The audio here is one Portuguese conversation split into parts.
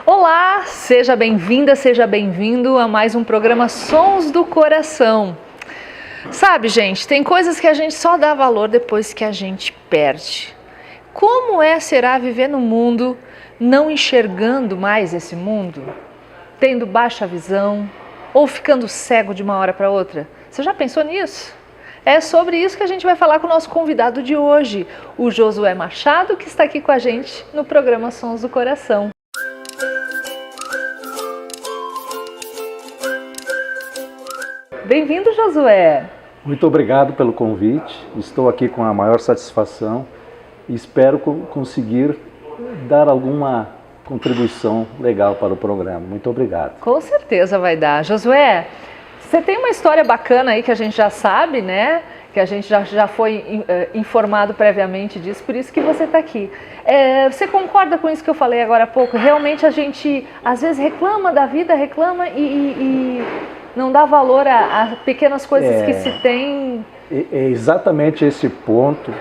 Olá, seja bem-vinda, seja bem-vindo a mais um programa Sons do Coração. Sabe, gente, tem coisas que a gente só dá valor depois que a gente perde. Como será viver no mundo não enxergando mais esse mundo? Tendo baixa visão ou ficando cego de uma hora para outra? Você já pensou nisso? É sobre isso que a gente vai falar com o nosso convidado de hoje, o Josué Machado, que está aqui com a gente no programa Sons do Coração. Bem-vindo, Josué. Muito obrigado pelo convite. Estou aqui com a maior satisfação e espero conseguir dar alguma contribuição legal para o programa. Muito obrigado. Com certeza vai dar. Josué, você tem uma história bacana aí que a gente já sabe, né? Que a gente já foi informado previamente disso, por isso que você está aqui. Você concorda com isso que eu falei agora há pouco? Realmente a gente às vezes reclama da vida, reclama e não dá valor a pequenas coisas que se tem. É exatamente esse ponto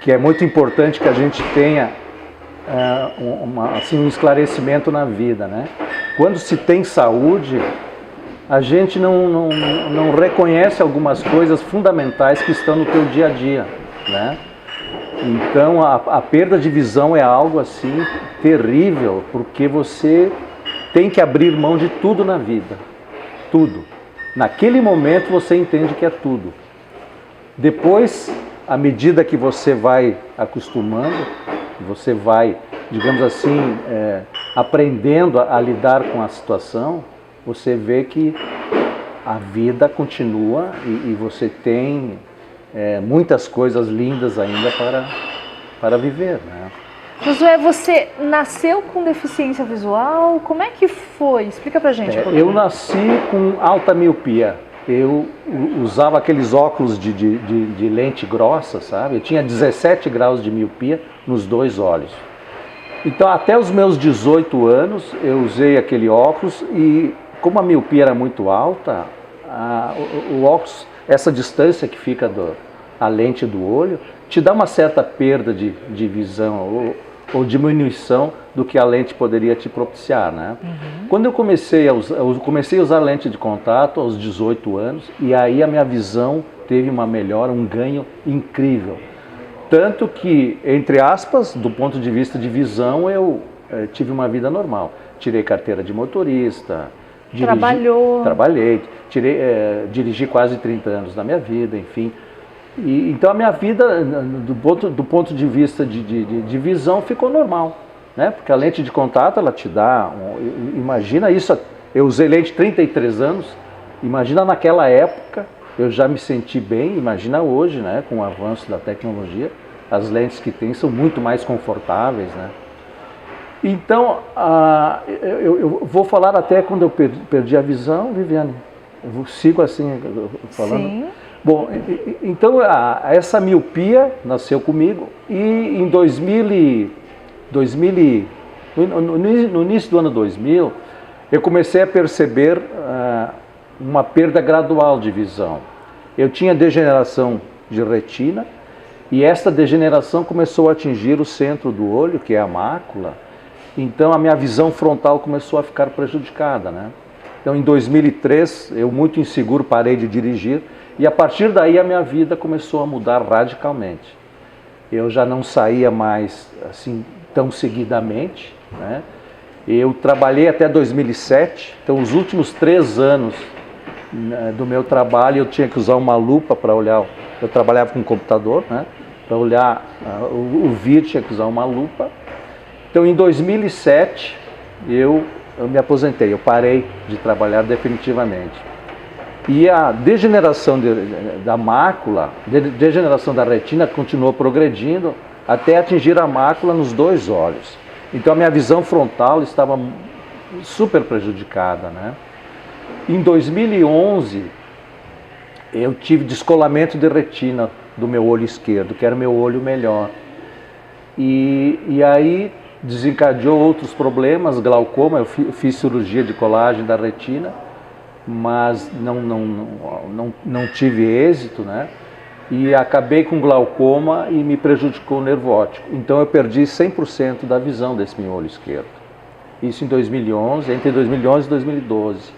que é muito importante que a gente tenha um esclarecimento na vida, né? Quando se tem saúde, a gente não reconhece algumas coisas fundamentais que estão no teu dia a dia, né? Então a perda de visão é algo assim terrível, porque você tem que abrir mão de tudo na vida. Tudo. Naquele momento você entende que é tudo. Depois, à medida que você vai acostumando, você vai, digamos assim, aprendendo a lidar com a situação, você vê que a vida continua e você tem muitas coisas lindas ainda para viver, né? Josué, você nasceu com deficiência visual? Como é que foi? Explica pra gente. Eu nasci com alta miopia. Eu usava aqueles óculos de lente grossa, sabe? Eu tinha 17 graus de miopia nos dois olhos. Então, até os meus 18 anos, eu usei aquele óculos e, como a miopia era muito alta, o óculos, essa distância que fica a lente do olho, te dá uma certa perda de visão ou diminuição do que a lente poderia te propiciar, né? Uhum. Quando eu comecei a usar lente de contato aos 18 anos, e aí a minha visão teve uma melhora, um ganho incrível. Tanto que, entre aspas, do ponto de vista de visão, eu tive uma vida normal. Tirei carteira de motorista, trabalhei, dirigi quase 30 anos da minha vida, enfim. Então a minha vida, do ponto de vista de visão, ficou normal, né? Porque a lente de contato, ela te dá, imagina isso, eu usei lente 33 anos, imagina naquela época, eu já me senti bem, imagina hoje, né? Com o avanço da tecnologia, as lentes que tem são muito mais confortáveis, né? Então, eu vou falar até quando eu perdi a visão, Viviane, eu sigo assim, falando. Sim. Bom, então essa miopia nasceu comigo e em no início do ano 2000, eu comecei a perceber uma perda gradual de visão. Eu tinha degeneração de retina e essa degeneração começou a atingir o centro do olho, que é a mácula. Então a minha visão frontal começou a ficar prejudicada, né? Então em 2003, eu muito inseguro parei de dirigir. E a partir daí a minha vida começou a mudar radicalmente. Eu já não saía mais assim tão seguidamente, né? Eu trabalhei até 2007, então os últimos 3 anos do meu trabalho eu tinha que usar uma lupa para olhar. Eu trabalhava com computador, né? Para olhar o vídeo tinha que usar uma lupa. Então em 2007 eu me aposentei, eu parei de trabalhar definitivamente. E a degeneração da mácula, degeneração da retina continuou progredindo até atingir a mácula nos 2 olhos. Então a minha visão frontal estava super prejudicada, né? Em 2011, eu tive descolamento de retina do meu olho esquerdo, que era o meu olho melhor. E aí desencadeou outros problemas, glaucoma, eu fiz cirurgia de colagem da retina, mas não tive êxito, né? E acabei com glaucoma e me prejudicou o nervo óptico. Então eu perdi 100% da visão desse meu olho esquerdo. Isso em 2011, entre 2011 e 2012.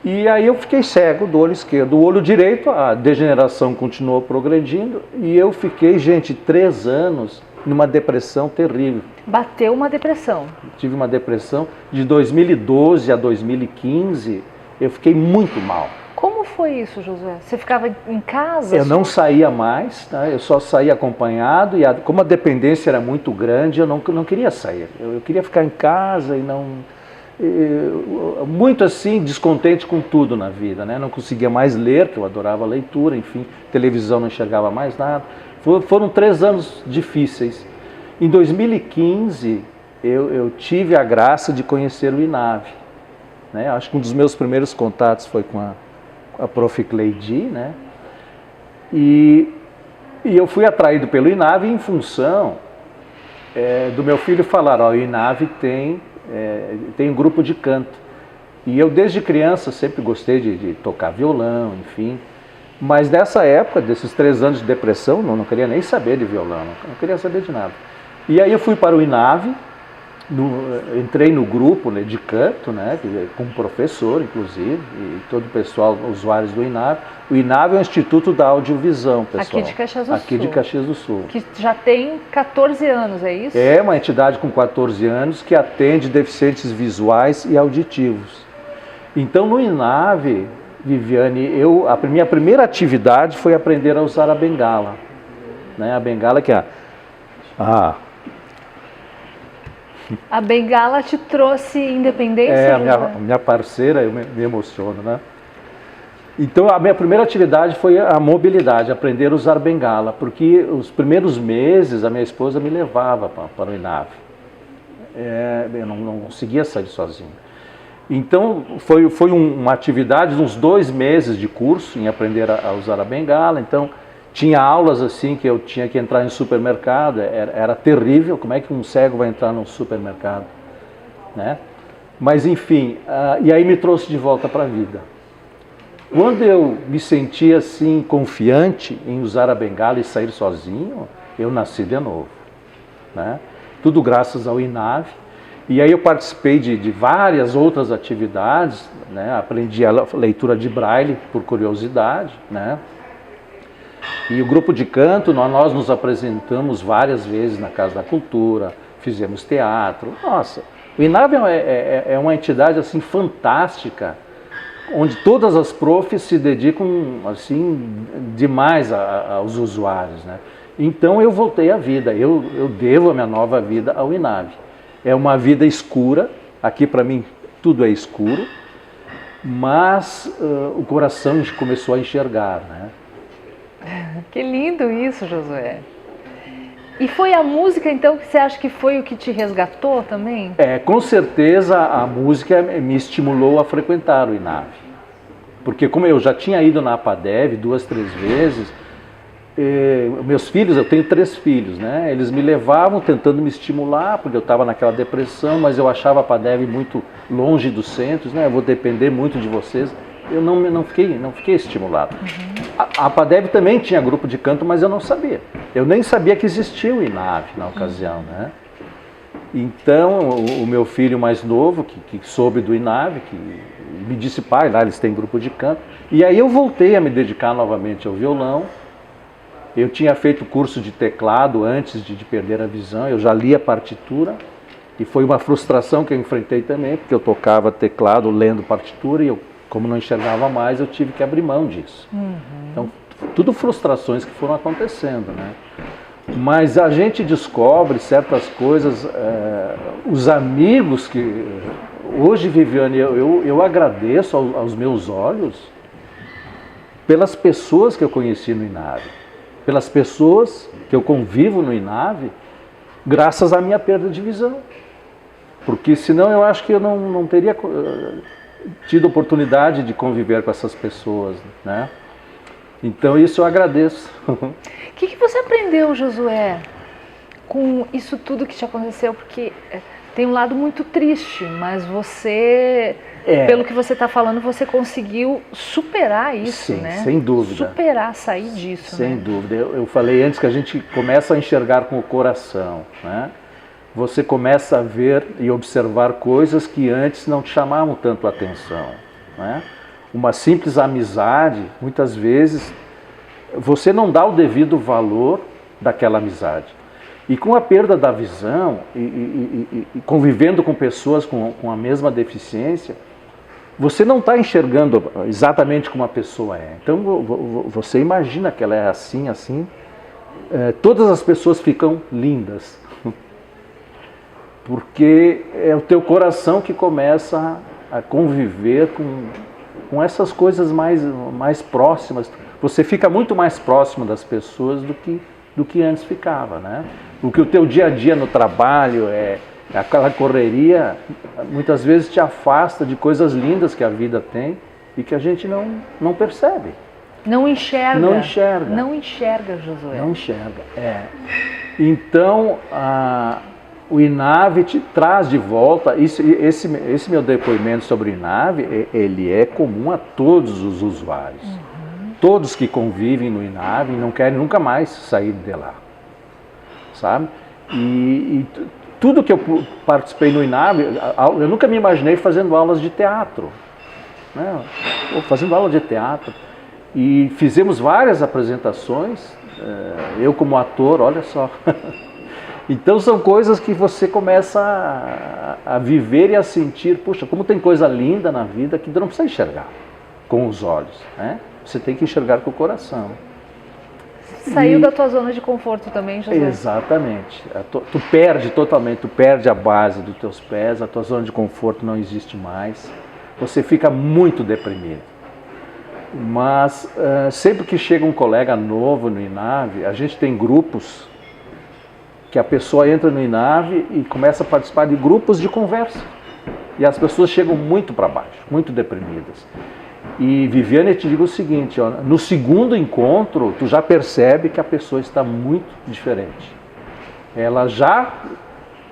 E aí eu fiquei cego do olho esquerdo. Do olho direito, a degeneração continuou progredindo e eu fiquei, gente, 3 anos numa depressão terrível. Bateu uma depressão. Tive uma depressão de 2012 a 2015, eu fiquei muito mal. Como foi isso, Josué? Você ficava em casa? Eu não saía mais, tá? Eu só saía acompanhado e como a dependência era muito grande, eu não queria sair. Eu queria ficar em casa e não... muito assim, descontente com tudo na vida, né? Não conseguia mais ler, que eu adorava a leitura, enfim, televisão não enxergava mais nada. Foram 3 anos difíceis. Em 2015, eu tive a graça de conhecer o INAVE, né? Acho que um dos meus primeiros contatos foi com a Prof. Cleidi, né? E eu fui atraído pelo INAVE em função do meu filho falar, ó, o INAVE tem um grupo de canto. E eu desde criança sempre gostei de tocar violão, enfim. Mas nessa época, desses 3 anos de depressão, não queria nem saber de violão, não queria saber de nada. E aí eu fui para o INAVE, entrei no grupo, né, de canto, né, com um professor, inclusive, e todo o pessoal, usuários do INAVE. O INAVE é o Instituto da Audiovisão, pessoal. Aqui de Caxias do Sul. Aqui de Caxias do Sul. Que já tem 14 anos, é isso? É uma entidade com 14 anos que atende deficientes visuais e auditivos. Então, no INAVE, Viviane, a minha primeira atividade foi aprender a usar a bengala. Né? A bengala que é A bengala te trouxe independência? A minha parceira, eu me emociono, né? Então, a minha primeira atividade foi a mobilidade, aprender a usar bengala, porque os primeiros meses a minha esposa me levava para o INAVE. Eu não conseguia sair sozinho. Então, foi uma atividade de uns 2 meses de curso em aprender a usar a bengala. Então, tinha aulas assim que eu tinha que entrar em supermercado, era terrível, como é que um cego vai entrar num supermercado, né? Mas enfim, e aí me trouxe de volta para a vida. Quando eu me senti assim confiante em usar a bengala e sair sozinho, eu nasci de novo, né? Tudo graças ao INAVE. E aí eu participei de várias outras atividades, né? Aprendi a leitura de braille por curiosidade, né? E o grupo de canto, nós nos apresentamos várias vezes na Casa da Cultura, fizemos teatro. Nossa, o INAVE é uma entidade assim fantástica, onde todas as profs se dedicam assim demais aos usuários, né? Então eu voltei à vida, eu devo a minha nova vida ao INAVE. É uma vida escura, aqui para mim tudo é escuro, mas o coração começou a enxergar, né? Que lindo isso, Josué. E foi a música, então, que você acha que foi o que te resgatou também? Com certeza a música me estimulou a frequentar o INAVE. Porque como eu já tinha ido na APADEV 2, 3 vezes, meus filhos, eu tenho 3 filhos, né? Eles me levavam tentando me estimular, porque eu estava naquela depressão, mas eu achava a APADEV muito longe dos centros, né? Eu vou depender muito de vocês. Eu não fiquei estimulado. A APADEV também tinha grupo de canto, mas eu não sabia. Eu nem sabia que existia o INAVE na ocasião, né? Então, o meu filho mais novo, que soube do INAVE, que me disse, pai, lá eles têm grupo de canto. E aí eu voltei a me dedicar novamente ao violão. Eu tinha feito curso de teclado antes de perder a visão, eu já li a partitura. E foi uma frustração que eu enfrentei também, porque eu tocava teclado lendo partitura e como não enxergava mais, eu tive que abrir mão disso. Então, tudo frustrações que foram acontecendo, né? Mas a gente descobre certas coisas, os amigos que... Hoje, Viviane, eu agradeço aos meus olhos pelas pessoas que eu conheci no INAVE, pelas pessoas que eu convivo no INAVE, graças à minha perda de visão. Porque senão eu acho que eu não teria tido oportunidade de conviver com essas pessoas, né? Então isso eu agradeço. O que você aprendeu, Josué, com isso tudo que te aconteceu? Porque tem um lado muito triste, mas você, pelo que você está falando, você conseguiu superar isso, sim, né? Sem dúvida. Superar, sair disso, Sem né? dúvida. Eu falei antes que a gente começa a enxergar com o coração, né? você começa a ver e observar coisas que antes não te chamavam tanto a atenção, né? Uma simples amizade, muitas vezes, você não dá o devido valor daquela amizade. E com a perda da visão e convivendo com pessoas com a mesma deficiência, você não está enxergando exatamente como a pessoa é. Então você imagina que ela é assim, assim. Todas as pessoas ficam lindas. Porque é o teu coração que começa a conviver com essas coisas mais próximas. Você fica muito mais próximo das pessoas do que antes ficava, né? Porque o teu dia a dia no trabalho, aquela correria, muitas vezes te afasta de coisas lindas que a vida tem e que a gente não percebe. Não enxerga. Não enxerga. Não enxerga, Josué. Não enxerga, Então, o INAVE te traz de volta, esse meu depoimento sobre o INAVE, ele é comum a todos os usuários. Todos que convivem no INAVE não querem nunca mais sair de lá, sabe? E tudo que eu participei no INAVE, eu nunca me imaginei fazendo aulas de teatro, né? Fazendo aula de teatro. E fizemos várias apresentações, eu como ator, olha só. Então são coisas que você começa a viver e a sentir, puxa, como tem coisa linda na vida que não precisa enxergar com os olhos, né? Você tem que enxergar com o coração. Saiu da tua zona de conforto também, José? Exatamente. Tu perde totalmente, tu perde a base dos teus pés, a tua zona de conforto não existe mais. Você fica muito deprimido. Mas sempre que chega um colega novo no INAVE, a gente tem grupos que a pessoa entra no INAVE e começa a participar de grupos de conversa. E as pessoas chegam muito para baixo, muito deprimidas. E Viviane, eu te digo o seguinte, ó, no segundo encontro, tu já percebe que a pessoa está muito diferente. Ela já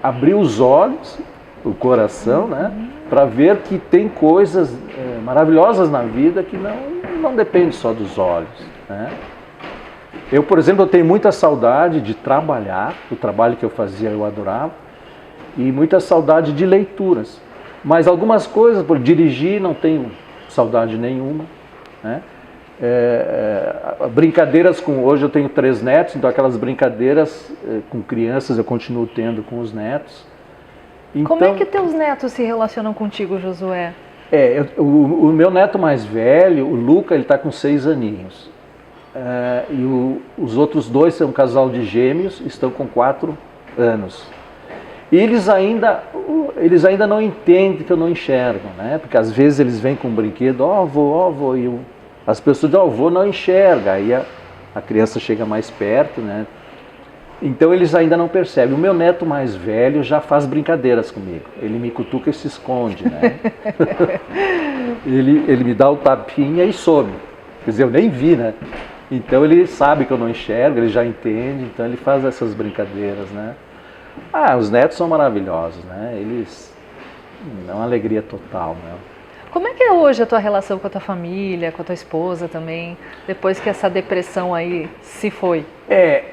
abriu os olhos, o coração, né, para ver que tem coisas maravilhosas na vida que não depende só dos olhos, né? Eu, por exemplo, eu tenho muita saudade de trabalhar, o trabalho que eu fazia eu adorava, e muita saudade de leituras. Mas algumas coisas, por dirigir, não tenho saudade nenhuma, né? Brincadeiras hoje eu tenho 3 netos, então aquelas brincadeiras com crianças eu continuo tendo com os netos. Então, como é que teus netos se relacionam contigo, Josué? O meu neto mais velho, o Luca, ele está com 6 aninhos. E os outros 2 são um casal de gêmeos, estão com 4 anos. E eles ainda não entendem que eu não enxergo, né? Porque às vezes eles vêm com um brinquedo, ó vô, e as pessoas dizem, ó vô não enxerga, aí a criança chega mais perto, né? Então eles ainda não percebem. O meu neto mais velho já faz brincadeiras comigo, ele me cutuca e se esconde, né? ele me dá o tapinha e some, quer dizer, eu nem vi, né? Então ele sabe que eu não enxergo, ele já entende, então ele faz essas brincadeiras, né? Os netos são maravilhosos, né? Eles é uma alegria total, né? Como é que é hoje a tua relação com a tua família, com a tua esposa também, depois que essa depressão aí se foi?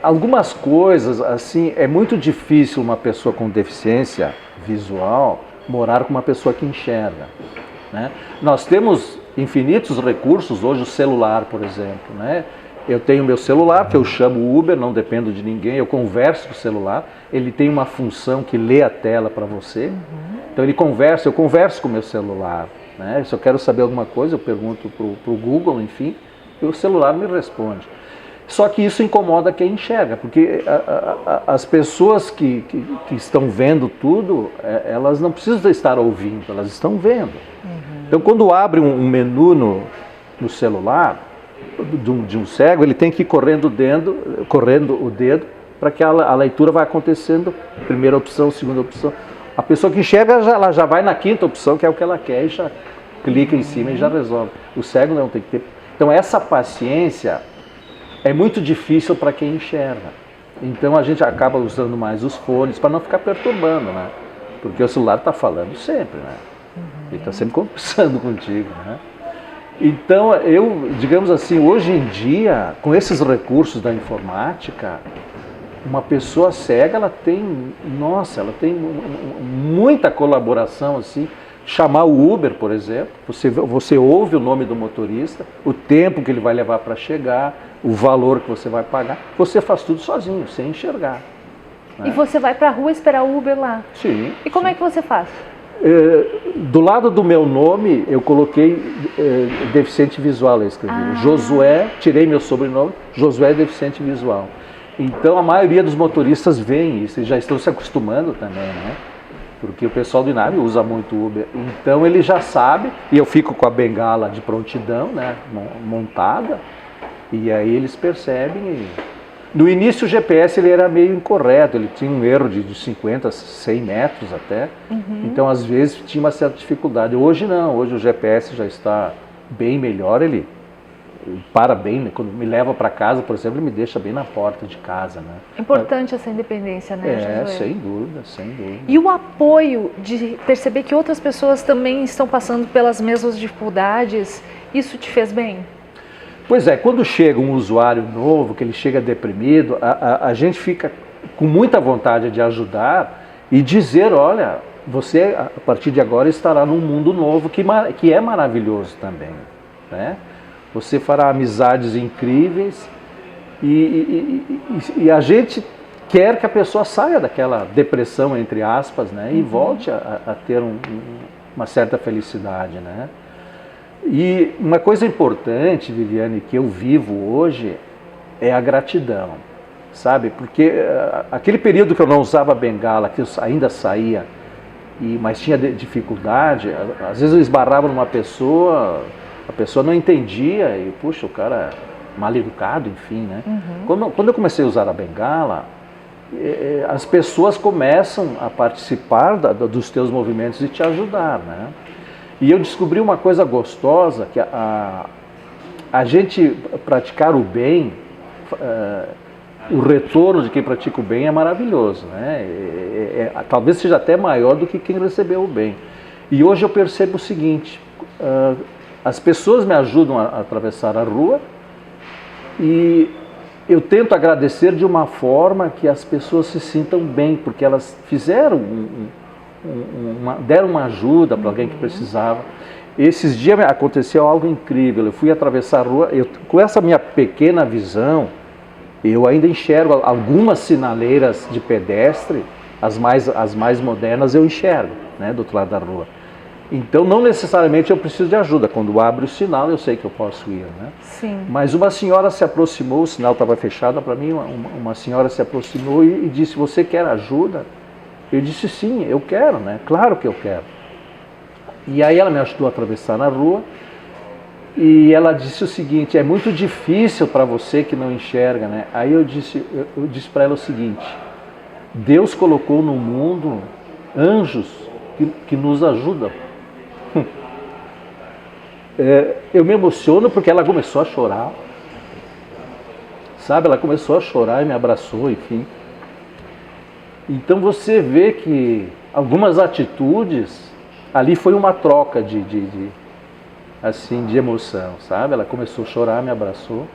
Algumas coisas, assim, é muito difícil uma pessoa com deficiência visual morar com uma pessoa que enxerga, né? Nós temos infinitos recursos hoje, o celular, por exemplo, né? Eu tenho meu celular, que eu chamo Uber, não dependo de ninguém, eu converso com o celular, ele tem uma função que lê a tela para você, então eu converso com o meu celular, né? Se eu quero saber alguma coisa, eu pergunto para o Google, enfim, e o celular me responde. Só que isso incomoda quem enxerga, porque as pessoas que estão vendo tudo, elas não precisam estar ouvindo, elas estão vendo. Então quando abre um menu no celular, de um cego, ele tem que ir correndo o dedo para que a leitura vai acontecendo, primeira opção, segunda opção. A pessoa que enxerga, ela já vai na 5ª opção, que é o que ela quer, e já clica em cima e já resolve. O cego não tem que ter. Então essa paciência é muito difícil para quem enxerga. Então a gente acaba usando mais os fones para não ficar perturbando, né? Porque o celular está falando sempre, né? Ele está sempre conversando contigo, né? Então, digamos assim, hoje em dia, com esses recursos da informática, uma pessoa cega, ela tem muita colaboração, assim. Chamar o Uber, por exemplo, você ouve o nome do motorista, o tempo que ele vai levar para chegar, o valor que você vai pagar, você faz tudo sozinho, sem enxergar. E você vai para a rua esperar o Uber lá? Sim. E como é que você faz? Do lado do meu nome, eu coloquei deficiente visual, eu escrevi. Josué, tirei meu sobrenome, Josué é deficiente visual. Então a maioria dos motoristas veem isso, eles já estão se acostumando também, né? Porque o pessoal do INAB usa muito Uber. Então ele já sabe, e eu fico com a bengala de prontidão, né, montada, e aí eles percebem. No início o GPS ele era meio incorreto, ele tinha um erro de 50, 100 metros até, então às vezes tinha uma certa dificuldade. Hoje não, hoje o GPS já está bem melhor, ele para bem, né? Quando me leva para casa, por exemplo, ele me deixa bem na porta de casa, né? Importante essa independência, né, Josué? Sem dúvida, sem dúvida. E o apoio de perceber que outras pessoas também estão passando pelas mesmas dificuldades, isso te fez bem? Pois é, quando chega um usuário novo, que ele chega deprimido, a gente fica com muita vontade de ajudar e dizer, olha, você a partir de agora estará num mundo novo que é maravilhoso também, né? Você fará amizades incríveis e a gente quer que a pessoa saia daquela depressão, entre aspas, né? E volte a ter uma certa felicidade, né? E uma coisa importante, Viviane, que eu vivo hoje é a gratidão, sabe? Porque aquele período que eu não usava bengala, que eu ainda saía, mas tinha dificuldade, às vezes eu esbarrava numa pessoa, a pessoa não entendia e, puxa, o cara mal educado, enfim, né? Quando eu comecei a usar a bengala, as pessoas começam a participar dos teus movimentos e te ajudar, né? E eu descobri uma coisa gostosa, que a gente praticar o bem, o retorno de quem pratica o bem é maravilhoso, né? Talvez seja até maior do que quem recebeu o bem. E hoje eu percebo o seguinte, as pessoas me ajudam a atravessar a rua e eu tento agradecer de uma forma que as pessoas se sintam bem, porque elas fizeram deram uma ajuda para alguém que precisava. Esses dias aconteceu algo incrível, eu fui atravessar a rua, com essa minha pequena visão, eu ainda enxergo algumas sinaleiras de pedestre, as mais modernas eu enxergo, né, do outro lado da rua. Então não necessariamente eu preciso de ajuda, quando abre o sinal eu sei que eu posso ir, né? Sim. Mas uma senhora se aproximou, o sinal estava fechado para mim, uma senhora se aproximou e disse, você quer ajuda? Eu disse, sim, eu quero, né? Claro que eu quero. E aí ela me ajudou a atravessar na rua e ela disse o seguinte, é muito difícil para você que não enxerga, né? Aí eu disse para ela o seguinte, Deus colocou no mundo anjos que nos ajudam. Eu me emociono porque ela começou a chorar, sabe? Ela começou a chorar e me abraçou, enfim. Então você vê que algumas atitudes, ali foi uma troca de emoção, sabe? Ela começou a chorar, me abraçou.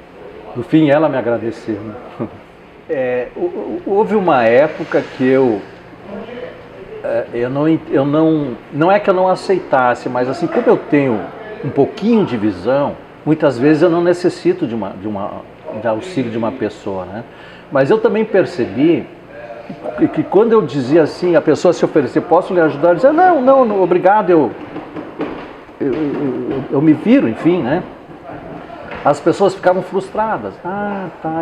No fim ela me agradeceu. Houve uma época que não é que eu não aceitasse, mas assim, como eu tenho um pouquinho de visão, muitas vezes eu não necessito de auxílio de uma pessoa, né? Mas eu também percebi que quando eu dizia assim, a pessoa se oferecer, posso lhe ajudar? Eu dizia, não, obrigado, eu me viro, enfim, né? As pessoas ficavam frustradas. Tá,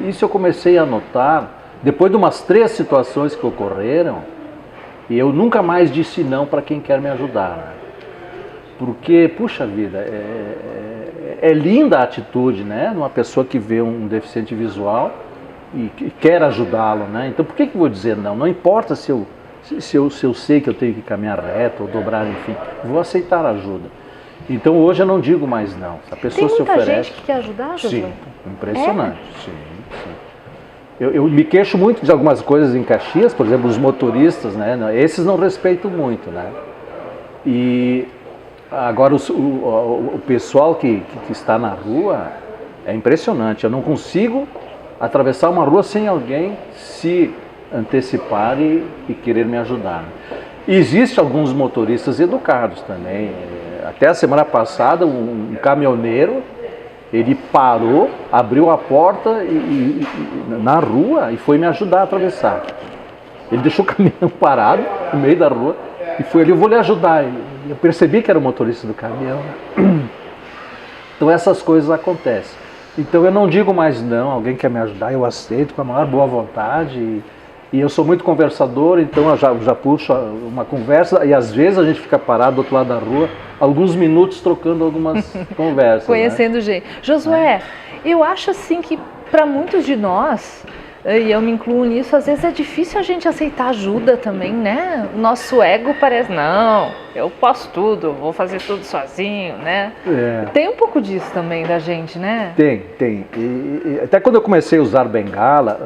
isso eu comecei a notar, depois de umas 3 situações que ocorreram, e eu nunca mais disse não para quem quer me ajudar, né? Porque, puxa vida, é linda a atitude, né? De uma pessoa que vê um deficiente visual e quer ajudá-lo, né? Então por que eu vou dizer não? Não importa se eu sei que eu tenho que caminhar reto ou dobrar, enfim, vou aceitar a ajuda. Então hoje eu não digo mais não. Se a pessoa se oferece... Tem muita gente que quer ajudar, Josué? Sim, impressionante, sim. Eu me queixo muito de algumas coisas em Caxias, por exemplo, os motoristas, né? Esses não respeitam muito, né? E agora o pessoal que está na rua é impressionante. Eu não consigo atravessar uma rua sem alguém se antecipar e querer me ajudar. E existe alguns motoristas educados também. Até a semana passada, um caminhoneiro, ele parou, abriu a porta na rua e foi me ajudar a atravessar. Ele deixou o caminhão parado no meio da rua e foi ali, eu vou lhe ajudar. Eu percebi que era o motorista do caminhão. Então essas coisas acontecem. Então eu não digo mais não, alguém quer me ajudar, eu aceito com a maior boa vontade. E eu sou muito conversador, então eu já puxo uma conversa e às vezes a gente fica parado do outro lado da rua, alguns minutos trocando algumas conversas. Conhecendo gente. Josué, eu acho assim que para muitos de nós, e eu me incluo nisso, às vezes é difícil a gente aceitar ajuda também, né? O nosso ego parece, não, eu posso tudo, vou fazer tudo sozinho, né? Tem um pouco disso também da gente, né? Tem. E até quando eu comecei a usar bengala,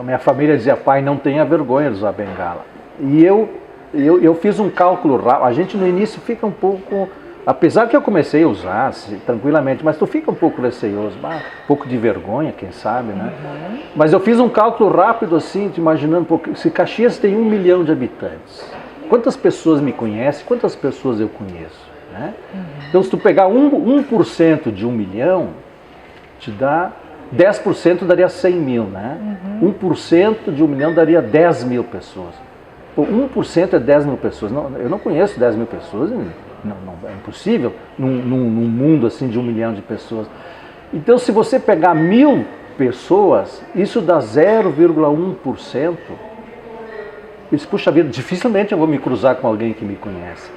a minha família dizia, pai, não tenha vergonha de usar bengala. E eu fiz um cálculo rápido, a gente no início fica um pouco... Apesar que eu comecei a usar tranquilamente, mas tu fica um pouco receoso, um pouco de vergonha, quem sabe, né? Mas eu fiz um cálculo rápido assim, te imaginando, porque se Caxias tem 1 milhão de habitantes, quantas pessoas me conhecem, quantas pessoas eu conheço, né? Então se tu pegar 1% de 1 milhão, te dá 10% daria 100 mil, né? 1% de 1 milhão daria 10 mil pessoas. Pô, 1% é 10 mil pessoas, eu não conheço 10 mil pessoas, não, é impossível num mundo assim de 1 milhão de pessoas. Então se você pegar 1000 pessoas, isso dá 0,1%. Isso, puxa vida, dificilmente eu vou me cruzar com alguém que me conhece.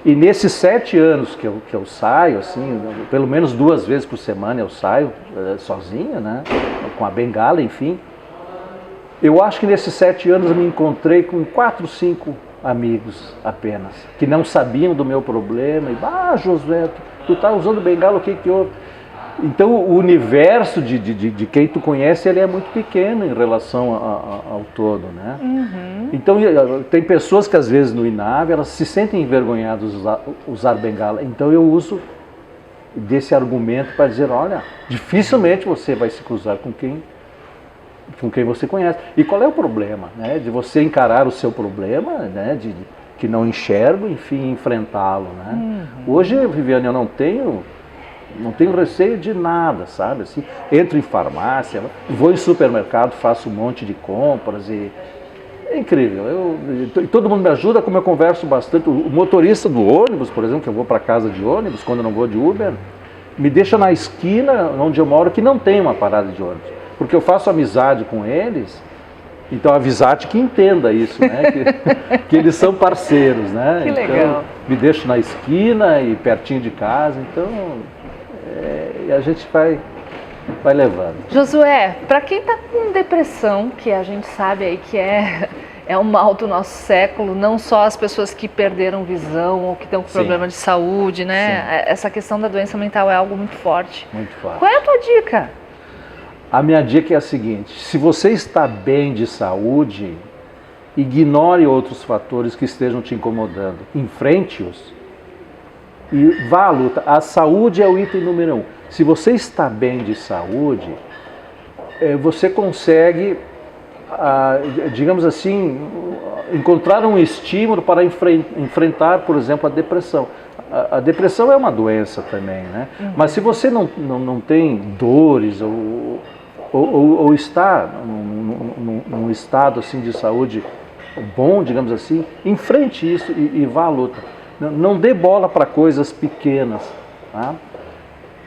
E nesses 7 anos que eu saio, assim, pelo menos 2 vezes por semana eu saio sozinho, né, com a bengala, enfim. Eu acho que nesses 7 anos eu me encontrei com 4, 5 amigos apenas, que não sabiam do meu problema, e, Josué, tu tá usando bengala, o que houve? Então o universo de quem tu conhece, ele é muito pequeno em relação ao todo, né? Então tem pessoas que às vezes no INAV, elas se sentem envergonhadas de usar bengala, então eu uso desse argumento para dizer, olha, dificilmente você vai se cruzar com quem você conhece. E qual é o problema, né? De você encarar o seu problema, né? Que não enxergo, enfim, enfrentá-lo, né? Hoje, Viviane, eu não tenho receio de nada, sabe? Assim, entro em farmácia, vou em supermercado, faço um monte de compras e é incrível. Todo mundo me ajuda, como eu converso bastante. O motorista do ônibus, por exemplo, que eu vou para casa de ônibus, quando eu não vou de Uber, me deixa na esquina onde eu moro que não tem uma parada de ônibus. Porque eu faço amizade com eles, então a Visate que entenda isso, né? que eles são parceiros, né? Que então, legal. Me deixo na esquina e pertinho de casa, então a gente vai levando. Josué, para quem está com depressão, que a gente sabe aí que é o mal do nosso século, não só as pessoas que perderam visão ou que estão com problema de saúde, né? Essa questão da doença mental é algo muito forte. Muito forte. Qual é a tua dica? A minha dica é a seguinte, se você está bem de saúde, ignore outros fatores que estejam te incomodando, enfrente-os e vá à luta. A saúde é o item número 1. Se você está bem de saúde, você consegue, digamos assim, encontrar um estímulo para enfrentar, por exemplo, a depressão. A depressão é uma doença também, né? Mas se você não tem dores ou está num estado assim de saúde bom, digamos assim, enfrente isso e vá à luta. Não dê bola para coisas pequenas, tá?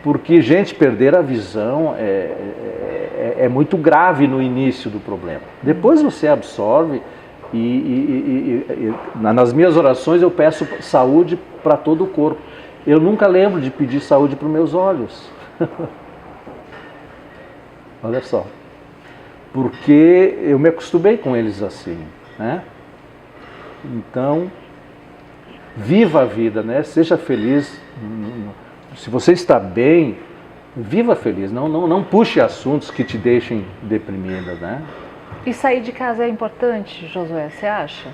Porque, gente, perder a visão é muito grave no início do problema. Depois você absorve nas minhas orações eu peço saúde para todo o corpo. Eu nunca lembro de pedir saúde para os meus olhos. Olha só. Porque eu me acostumei com eles assim, né? Então, viva a vida, né? Seja feliz. Se você está bem, viva feliz. Não puxe assuntos que te deixem deprimida, né? E sair de casa é importante, Josué, você acha?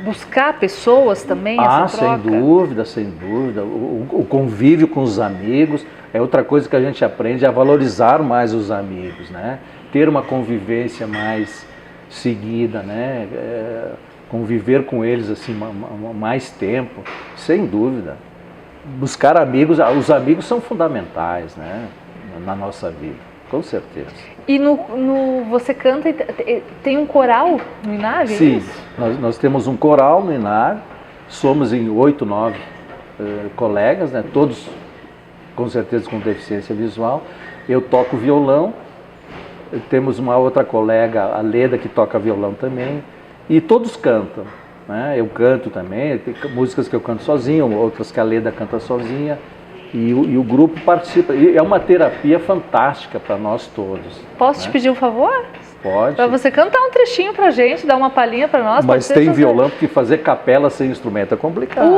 Buscar pessoas também, essa troca? Sem dúvida. O convívio com os amigos é outra coisa que a gente aprende a valorizar mais os amigos, né? ter uma convivência mais seguida, né? Conviver com eles assim mais tempo, sem dúvida. Buscar amigos, os amigos são fundamentais, né? Na nossa vida, com certeza. E você canta e tem um coral no INAV? Sim, nós temos um coral no INAV, somos em 8, 9 colegas, né? Todos com certeza com deficiência visual. Eu toco violão, temos uma outra colega, a Leda, que toca violão também, e todos cantam, né? Eu canto também, tem músicas que eu canto sozinho, outras que a Leda canta sozinha, e o grupo participa. E é uma terapia fantástica para nós todos. Posso te pedir um favor? Pode. Para você cantar um trechinho pra gente, dar uma palhinha para nós. Mas tem violão, porque fazer capela sem instrumento é complicado.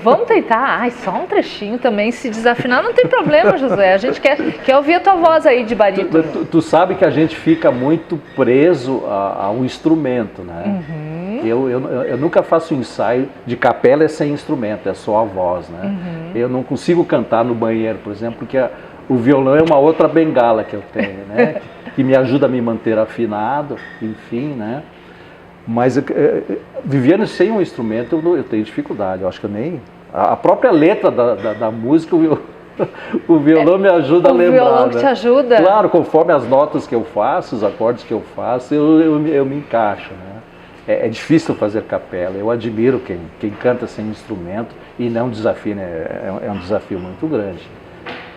Vamos tentar. Ai, só um trechinho também. Se desafinar não tem problema, Josué. A gente quer ouvir a tua voz aí de barítono. Tu sabe que a gente fica muito preso a um instrumento, né? Uhum. Eu nunca faço ensaio de capela sem instrumento, é só a voz, né? Uhum. Eu não consigo cantar no banheiro, por exemplo, porque o violão é uma outra bengala que eu tenho, né? Que me ajuda a me manter afinado, enfim, né? Mas vivendo sem um instrumento eu tenho dificuldade, eu acho que eu nem... A própria letra da música, o violão me ajuda a lembrar. O violão que te ajuda. Claro, conforme as notas que eu faço, os acordes que eu faço, eu me encaixo, né? É difícil fazer capela, eu admiro quem canta sem instrumento e não desafia, né? É um desafio muito grande.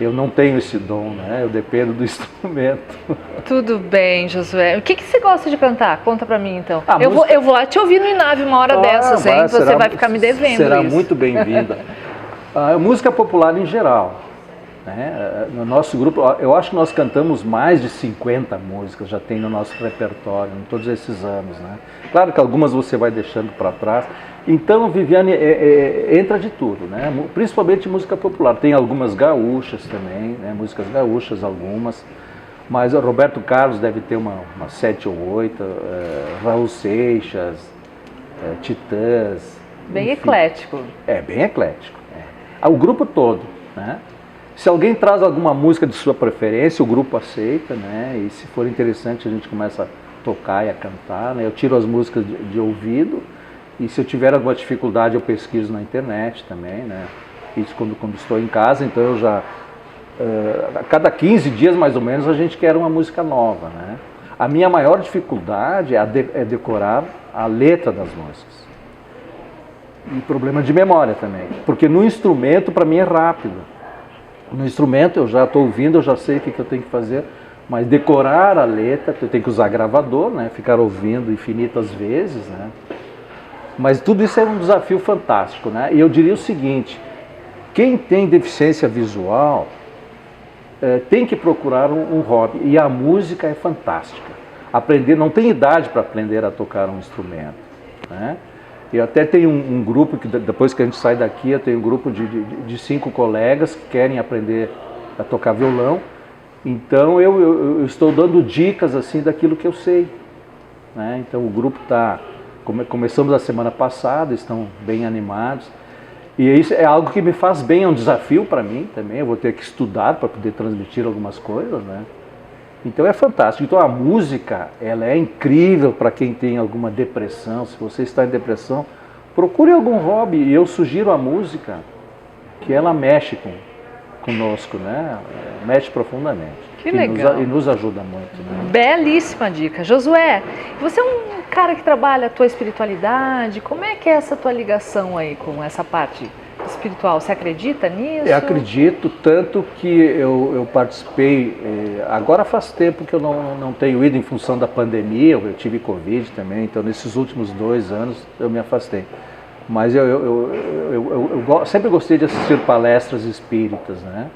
Eu não tenho esse dom, né? Eu dependo do instrumento. Tudo bem, Josué. O que você gosta de cantar? Conta pra mim, então. Música... eu vou lá te ouvir no INAV uma hora dessas, hein? Você vai ficar me devendo será isso. Muito bem-vinda. Música popular em geral, né? No nosso grupo, eu acho que nós cantamos mais de 50 músicas, já tem no nosso repertório, em todos esses anos, né? Claro que algumas você vai deixando para trás. Então, Viviane, entra de tudo, né? Principalmente música popular. Tem algumas gaúchas também, né? Músicas gaúchas, algumas. Mas o Roberto Carlos deve ter umas 7 ou 8, Raul Seixas, Titãs. Bem enfim. eclético. Bem eclético. O grupo todo, né? Se alguém traz alguma música de sua preferência, o grupo aceita, né? E se for interessante, a gente começa a tocar e a cantar, né? Eu tiro as músicas de ouvido. E se eu tiver alguma dificuldade, eu pesquiso na internet também, né? Isso quando estou em casa, então eu já... a cada 15 dias, mais ou menos, a gente quer uma música nova, né? A minha maior dificuldade é decorar a letra das músicas. E problema de memória também. Porque no instrumento, para mim, é rápido. No instrumento, eu já estou ouvindo, eu já sei o que eu tenho que fazer. Mas decorar a letra, eu tenho que usar gravador, né? Ficar ouvindo infinitas vezes, né? Mas tudo isso é um desafio fantástico, né? E eu diria o seguinte, quem tem deficiência visual tem que procurar um hobby. E a música é fantástica. Aprender, não tem idade para aprender a tocar um instrumento, né? Eu até tenho um grupo, que depois que a gente sai daqui, eu tenho um grupo de 5 colegas que querem aprender a tocar violão. Então eu estou dando dicas assim daquilo que eu sei, né? Então o grupo está... Começamos a semana passada, estão bem animados. E isso é algo que me faz bem, é um desafio para mim também. Eu vou ter que estudar para poder transmitir algumas coisas, né? Então é fantástico. Então a música, ela é incrível para quem tem alguma depressão. Se você está em depressão, procure algum hobby. E eu sugiro a música, que ela mexe conosco, né? Mexe profundamente. Que legal. E nos ajuda muito, né? Belíssima dica. Josué, você é um cara que trabalha a tua espiritualidade. Como é que é essa tua ligação aí com essa parte espiritual? Você acredita nisso? Eu acredito, tanto que eu participei, agora faz tempo que eu não tenho ido em função da pandemia, eu tive Covid também, então nesses últimos 2 anos eu me afastei. Mas eu sempre gostei de assistir palestras espíritas, né?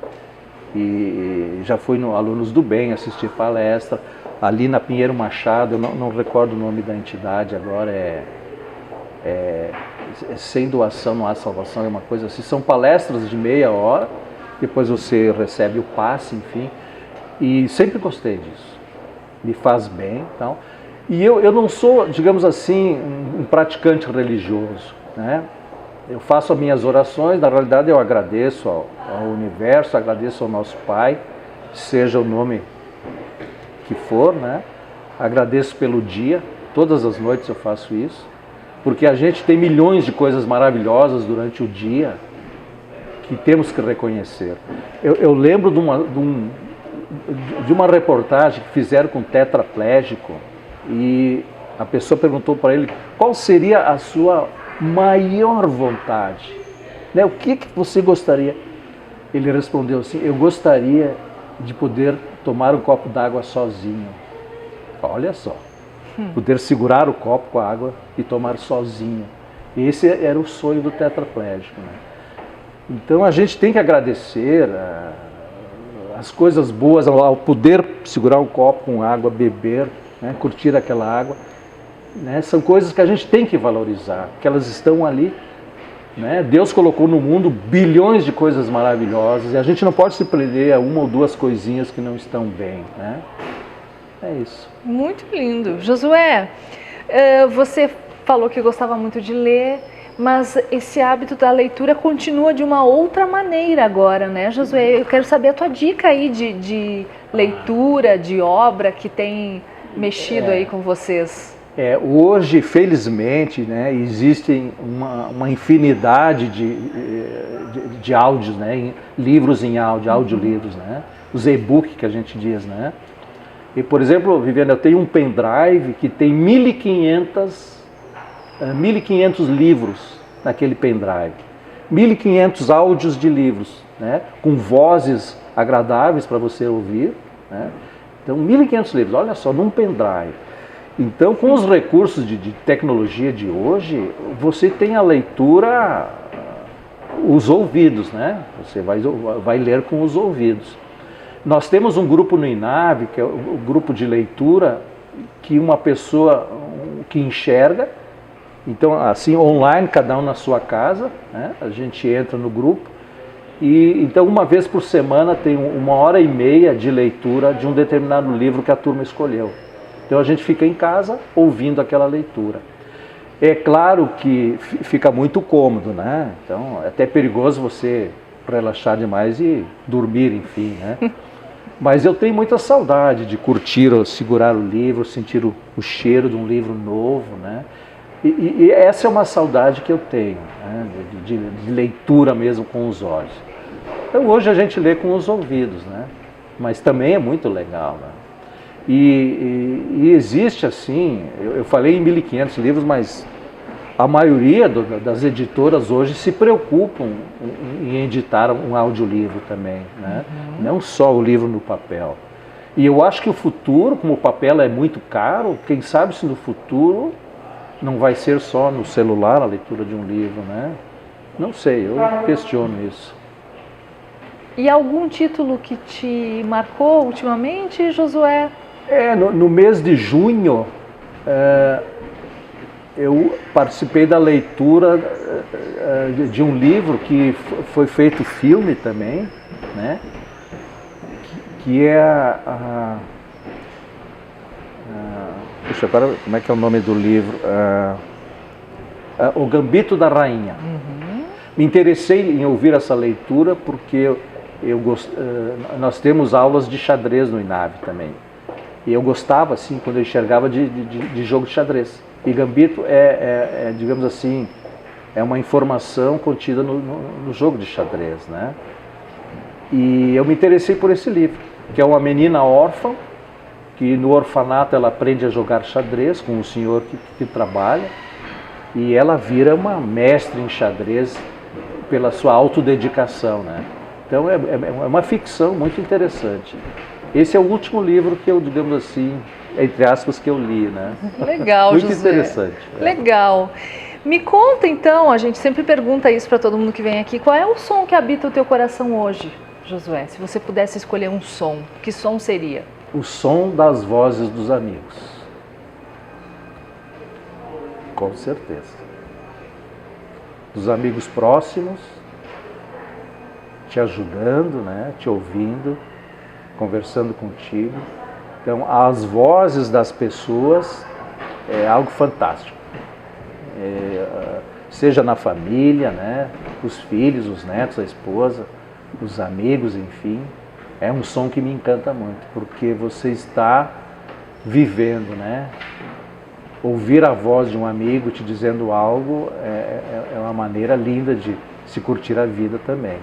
E já fui no Alunos do Bem assistir palestra, ali na Pinheiro Machado, eu não recordo o nome da entidade agora, Sem Doação Não Há Salvação, é uma coisa assim, são palestras de meia hora, depois você recebe o passe, enfim, e sempre gostei disso, me faz bem, então. E eu não sou, digamos assim, um praticante religioso, né? Eu faço as minhas orações, na realidade eu agradeço ao universo, agradeço ao nosso Pai, seja o nome que for, né? Agradeço pelo dia, todas as noites eu faço isso, porque a gente tem milhões de coisas maravilhosas durante o dia que temos que reconhecer. Eu lembro de uma reportagem que fizeram com um tetraplégico e a pessoa perguntou para ele qual seria a sua maior vontade, né? O que você gostaria? Ele respondeu assim: eu gostaria de poder tomar um copo d'água sozinho. Olha só, poder segurar o copo com a água e tomar sozinho. Esse era o sonho do tetraplégico, né? Então a gente tem que agradecer as coisas boas, ao poder segurar um copo com água, beber, né? Curtir aquela água, né? São coisas que a gente tem que valorizar, que elas estão ali, né? Deus colocou no mundo bilhões de coisas maravilhosas e a gente não pode se prender a uma ou duas coisinhas que não estão bem, né? É isso. Muito lindo. Josué, você falou que gostava muito de ler, mas esse hábito da leitura continua de uma outra maneira agora, né, Josué? Eu quero saber a tua dica aí de leitura, de obra que tem mexido aí com vocês. Hoje, felizmente, né, existem uma infinidade de áudios, né, livros em áudio, audiolivros, né, os e-book que a gente diz, né. E, por exemplo, Viviane, eu tenho um pendrive que tem 1.500 livros naquele pendrive, 1.500 áudios de livros, né, com vozes agradáveis para você ouvir, né. Então, 1.500 livros, olha só, num pendrive. Então, com os recursos de tecnologia de hoje, você tem a leitura, os ouvidos, né? Você vai ler com os ouvidos. Nós temos um grupo no INAVE, que é o grupo de leitura, que uma pessoa que enxerga, então assim, online, cada um na sua casa, né? A gente entra no grupo, e então uma vez por semana tem 1h30 de leitura de um determinado livro que a turma escolheu. Então a gente fica em casa ouvindo aquela leitura. É claro que fica muito cômodo, né? Então é até perigoso você relaxar demais e dormir, enfim, né? Mas eu tenho muita saudade de curtir, segurar o livro, sentir o cheiro de um livro novo, né? E essa é uma saudade que eu tenho, né? de leitura mesmo com os olhos. Então hoje a gente lê com os ouvidos, né? Mas também é muito legal, né? E existe assim, eu falei em 1.500 livros, mas a maioria das editoras hoje se preocupam em editar um audiolivro também, né? Não só o livro no papel. E eu acho que o futuro, como o papel é muito caro, quem sabe se no futuro não vai ser só no celular a leitura de um livro, né? Não sei, eu questiono isso. E algum título que te marcou ultimamente, Josué? No mês de junho, eu participei da leitura de um livro que foi feito filme também, né? Que é puxa, agora como é que é o nome do livro? O Gambito da Rainha. Me interessei em ouvir essa leitura porque nós temos aulas de xadrez no INAVE também. E eu gostava, assim, quando eu enxergava de jogo de xadrez. E Gambito digamos assim, é uma informação contida no jogo de xadrez, né? E eu me interessei por esse livro, que é uma menina órfã, que no orfanato ela aprende a jogar xadrez com um senhor que trabalha, e ela vira uma mestre em xadrez pela sua autodedicação, né? Então é uma ficção muito interessante. Esse é o último livro que eu, digamos assim, entre aspas, que eu li, né? Legal, muito Josué. interessante. Legal. Me conta então, a gente sempre pergunta isso para todo mundo que vem aqui, qual é o som que habita o teu coração hoje, Josué? Se você pudesse escolher um som, que som seria? O som das vozes dos amigos. Com certeza. Dos amigos próximos, te ajudando, né? Te ouvindo, conversando contigo. Então, as vozes das pessoas é algo fantástico. Seja na família, né? Os filhos, os netos, a esposa, os amigos, enfim. é um som que me encanta muito, porque você está vivendo, né? Ouvir a voz de um amigo te dizendo algo é uma maneira linda de se curtir a vida também.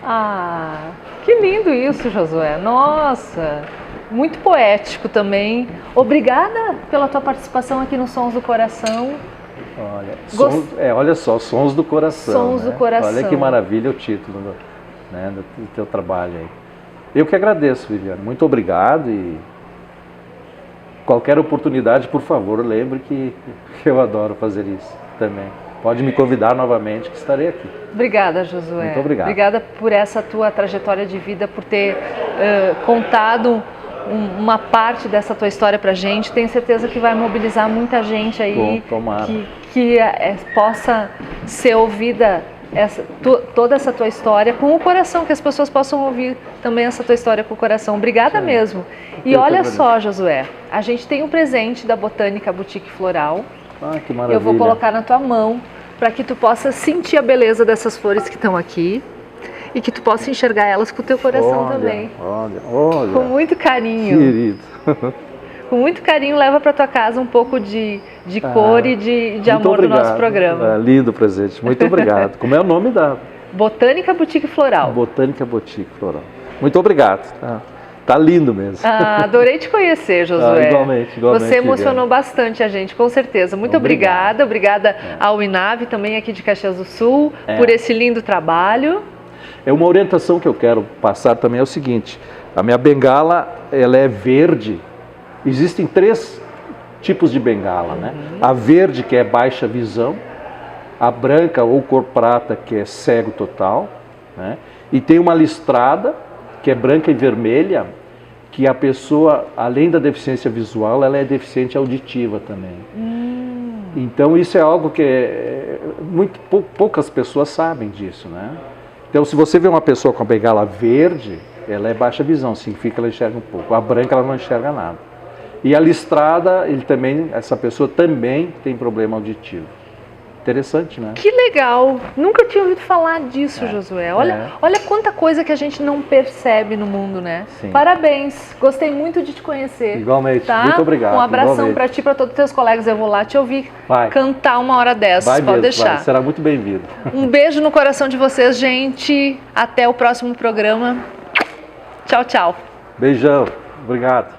Ah, que lindo isso, Josué. Nossa, muito poético também. Obrigada pela tua participação aqui no Sons do Coração. Olha só, Sons do Coração. Sons do Coração. Olha que maravilha o título do teu trabalho aí. Eu que agradeço, Viviane. Muito obrigado e qualquer oportunidade, por favor, lembre que eu adoro fazer isso também. Pode me convidar novamente que estarei aqui. Obrigada, Josué. Muito obrigado. Obrigada por essa tua trajetória de vida, por ter contado uma parte dessa tua história pra gente. Tenho certeza que vai mobilizar muita gente aí. Tomara. Que possa ser ouvida toda essa tua história com o coração, que as pessoas possam ouvir também essa tua história com o coração. Obrigada mesmo. E olha só, Josué, a gente tem um presente da Botânica Boutique Floral. Ah, que maravilha. Eu vou colocar na tua mão para que tu possa sentir a beleza dessas flores que estão aqui e que tu possa enxergar elas com o teu coração também. Olha. Com muito carinho. Querido. Com muito carinho, leva para tua casa um pouco de cor e de amor do nosso programa. Lindo presente. Muito obrigado. Como é o nome da? Botânica Boutique Floral. Botânica Boutique Floral. Muito obrigado. Tá lindo mesmo. Adorei te conhecer, Josué. Igualmente. Você emocionou bastante a gente, com certeza. Muito obrigada. Obrigada ao INAV, também aqui de Caxias do Sul, por esse lindo trabalho. Uma orientação que eu quero passar também é o seguinte. A minha bengala, ela é verde. Existem 3 tipos de bengala, né? A verde, que é baixa visão. A branca ou cor prata, que é cego total, né? E tem uma listrada, que é branca e vermelha, que a pessoa, além da deficiência visual, ela é deficiente auditiva também. Então isso é algo que poucas pessoas sabem disso, né? Então se você vê uma pessoa com a bengala verde, ela é baixa visão, significa que ela enxerga um pouco. A branca ela não enxerga nada. E a listrada, essa pessoa também tem problema auditivo. Interessante, né? Que legal! Nunca tinha ouvido falar disso, Josué. Olha quanta coisa que a gente não percebe no mundo, né? Sim. Parabéns! Gostei muito de te conhecer. Igualmente. Tá? Muito obrigado. Um abração para ti, para todos os teus colegas. Eu vou lá te ouvir cantar uma hora dessas. Pode deixar. Será muito bem-vindo. Um beijo no coração de vocês, gente. Até o próximo programa. Tchau, tchau. Beijão. Obrigado.